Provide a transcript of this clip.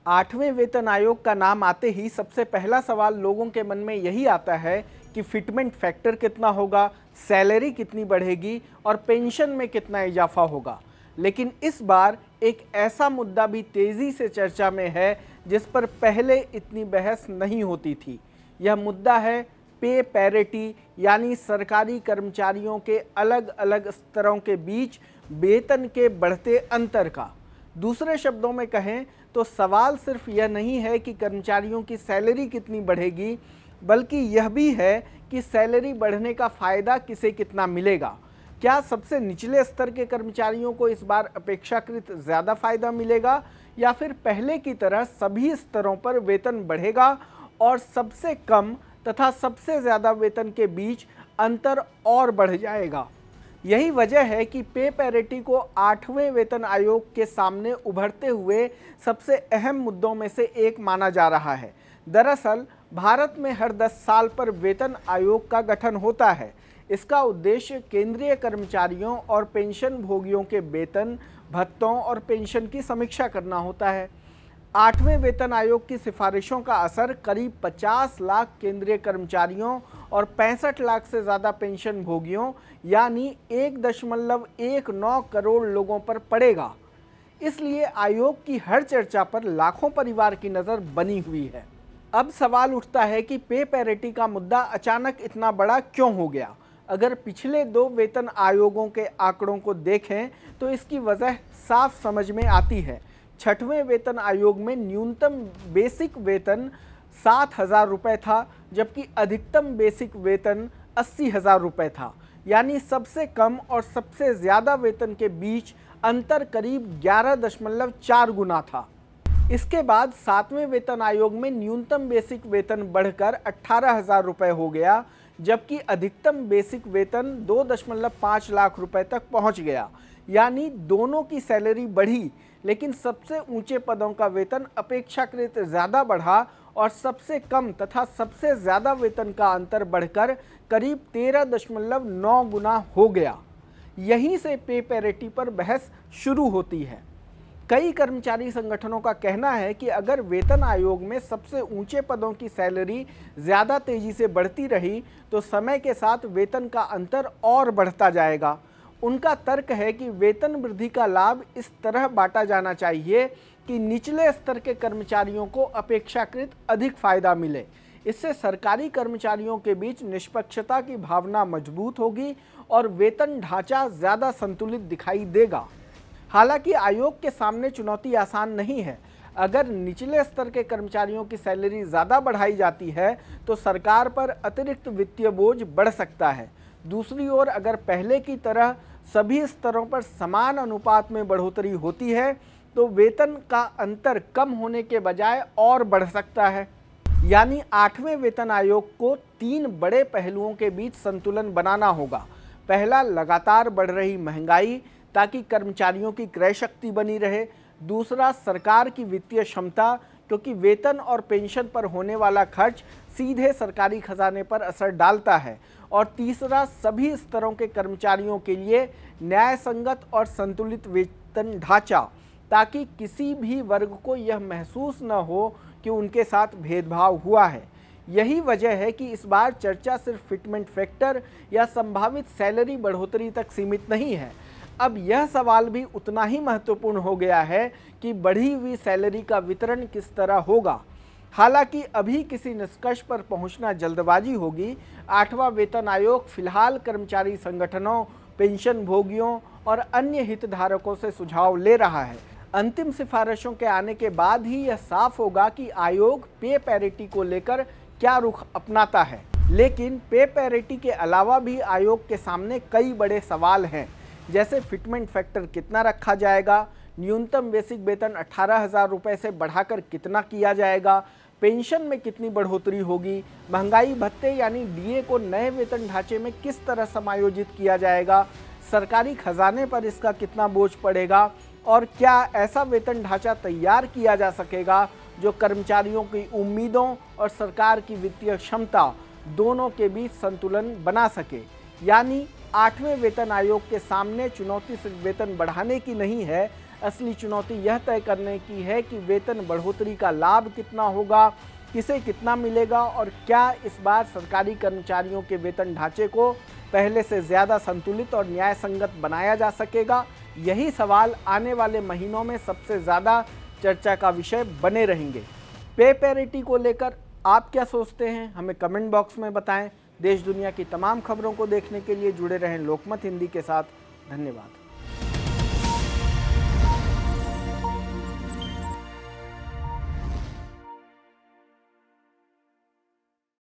आठवें वेतन आयोग का नाम आते ही सबसे पहला सवाल लोगों के मन में यही आता है कि फिटमेंट फैक्टर कितना होगा, सैलरी कितनी बढ़ेगी और पेंशन में कितना इजाफा होगा। लेकिन इस बार एक ऐसा मुद्दा भी तेजी से चर्चा में है जिस पर पहले इतनी बहस नहीं होती थी। यह मुद्दा है पे पैरिटी, यानी सरकारी कर्मचारियों के अलग अलग स्तरों के बीच वेतन के बढ़ते अंतर का। दूसरे शब्दों में कहें तो सवाल सिर्फ यह नहीं है कि कर्मचारियों की सैलरी कितनी बढ़ेगी, बल्कि यह भी है कि सैलरी बढ़ने का फ़ायदा किसे कितना मिलेगा। क्या सबसे निचले स्तर के कर्मचारियों को इस बार अपेक्षाकृत ज़्यादा फ़ायदा मिलेगा, या फिर पहले की तरह सभी स्तरों पर वेतन बढ़ेगा और सबसे कम तथा सबसे ज़्यादा वेतन के बीच अंतर और बढ़ जाएगा। यही वजह है कि पे पैरिटी को आठवें वेतन आयोग के सामने उभरते हुए सबसे अहम मुद्दों में से एक माना जा रहा है। दरअसल भारत में हर 10 साल पर वेतन आयोग का गठन होता है। इसका उद्देश्य केंद्रीय कर्मचारियों और पेंशन भोगियों के वेतन, भत्तों और पेंशन की समीक्षा करना होता है। आठवें वेतन आयोग की सिफारिशों का असर करीब 50 लाख केंद्रीय कर्मचारियों और 65 लाख से ज़्यादा पेंशन भोगियों यानी 1.19 करोड़ लोगों पर पड़ेगा। इसलिए आयोग की हर चर्चा पर लाखों परिवार की नज़र बनी हुई है। अब सवाल उठता है कि पे पैरिटी का मुद्दा अचानक इतना बड़ा क्यों हो गया। अगर पिछले 2 वेतन आयोगों के आंकड़ों को देखें तो इसकी वजह साफ समझ में आती है। छठवें वेतन आयोग में न्यूनतम बेसिक वेतन 7,000 रुपये था, जबकि अधिकतम बेसिक वेतन 80,000 रुपये था। यानी सबसे कम और सबसे ज़्यादा वेतन के बीच अंतर करीब 11.4 गुना था। इसके बाद 7वें वेतन आयोग में न्यूनतम बेसिक वेतन बढ़कर 18,000 रुपये हो गया, जबकि अधिकतम बेसिक वेतन 2.5 लाख रुपए तक पहुंच गया। यानी दोनों की सैलरी बढ़ी, लेकिन सबसे ऊंचे पदों का वेतन अपेक्षाकृत ज़्यादा बढ़ा और सबसे कम तथा सबसे ज़्यादा वेतन का अंतर बढ़कर करीब 13.9 गुना हो गया। यहीं से पे पैरिटी पर बहस शुरू होती है। कई कर्मचारी संगठनों का कहना है कि अगर वेतन आयोग में सबसे ऊंचे पदों की सैलरी ज़्यादा तेज़ी से बढ़ती रही तो समय के साथ वेतन का अंतर और बढ़ता जाएगा। उनका तर्क है कि वेतन वृद्धि का लाभ इस तरह बांटा जाना चाहिए कि निचले स्तर के कर्मचारियों को अपेक्षाकृत अधिक फायदा मिले। इससे सरकारी कर्मचारियों के बीच निष्पक्षता की भावना मजबूत होगी और वेतन ढांचा ज़्यादा संतुलित दिखाई देगा। हालांकि आयोग के सामने चुनौती आसान नहीं है। अगर निचले स्तर के कर्मचारियों की सैलरी ज़्यादा बढ़ाई जाती है तो सरकार पर अतिरिक्त वित्तीय बोझ बढ़ सकता है। दूसरी ओर अगर पहले की तरह सभी स्तरों पर समान अनुपात में बढ़ोतरी होती है तो वेतन का अंतर कम होने के बजाय और बढ़ सकता है। यानी आठवें वेतन आयोग को 3 बड़े पहलुओं के बीच संतुलन बनाना होगा। पहला, लगातार बढ़ रही महंगाई ताकि कर्मचारियों की क्रय शक्ति बनी रहे। दूसरा, सरकार की वित्तीय क्षमता, क्योंकि वेतन और पेंशन पर होने वाला खर्च सीधे सरकारी खजाने पर असर डालता है। और तीसरा, सभी स्तरों के कर्मचारियों के लिए न्याय संगत और संतुलित वेतन ढांचा, ताकि किसी भी वर्ग को यह महसूस न हो कि उनके साथ भेदभाव हुआ है। यही वजह है कि इस बार चर्चा सिर्फ फिटमेंट फैक्टर या संभावित सैलरी बढ़ोतरी तक सीमित नहीं है। अब यह सवाल भी उतना ही महत्वपूर्ण हो गया है कि बढ़ी हुई सैलरी का वितरण किस तरह होगा। हालांकि अभी किसी निष्कर्ष पर पहुंचना जल्दबाजी होगी। आठवां वेतन आयोग फिलहाल कर्मचारी संगठनों, पेंशन भोगियों और अन्य हितधारकों से सुझाव ले रहा है। अंतिम सिफारिशों के आने के बाद ही यह साफ होगा कि आयोग पे पैरिटी को लेकर क्या रुख अपनाता है। लेकिन पे पैरिटी के अलावा भी आयोग के सामने कई बड़े सवाल हैं, जैसे फिटमेंट फैक्टर कितना रखा जाएगा, न्यूनतम बेसिक वेतन 18,000 रुपये से बढ़ाकर कितना किया जाएगा, पेंशन में कितनी बढ़ोतरी होगी, महंगाई भत्ते यानी डीए को नए वेतन ढांचे में किस तरह समायोजित किया जाएगा, सरकारी खजाने पर इसका कितना बोझ पड़ेगा और क्या ऐसा वेतन ढांचा तैयार किया जा सकेगा जो कर्मचारियों की उम्मीदों और सरकार की वित्तीय क्षमता दोनों के बीच संतुलन बना सके। यानी आठवें वेतन आयोग के सामने चुनौती सिर्फ वेतन बढ़ाने की नहीं है, असली चुनौती यह तय करने की है कि वेतन बढ़ोतरी का लाभ कितना होगा, किसे कितना मिलेगा और क्या इस बार सरकारी कर्मचारियों के वेतन ढांचे को पहले से ज़्यादा संतुलित और न्याय संगत बनाया जा सकेगा। यही सवाल आने वाले महीनों में सबसे ज़्यादा चर्चा का विषय बने रहेंगे। पे पैरिटी को लेकर आप क्या सोचते हैं, हमें कमेंट बॉक्स में बताएं। देश दुनिया की तमाम खबरों को देखने के लिए जुड़े रहें लोकमत हिंदी के साथ। धन्यवाद।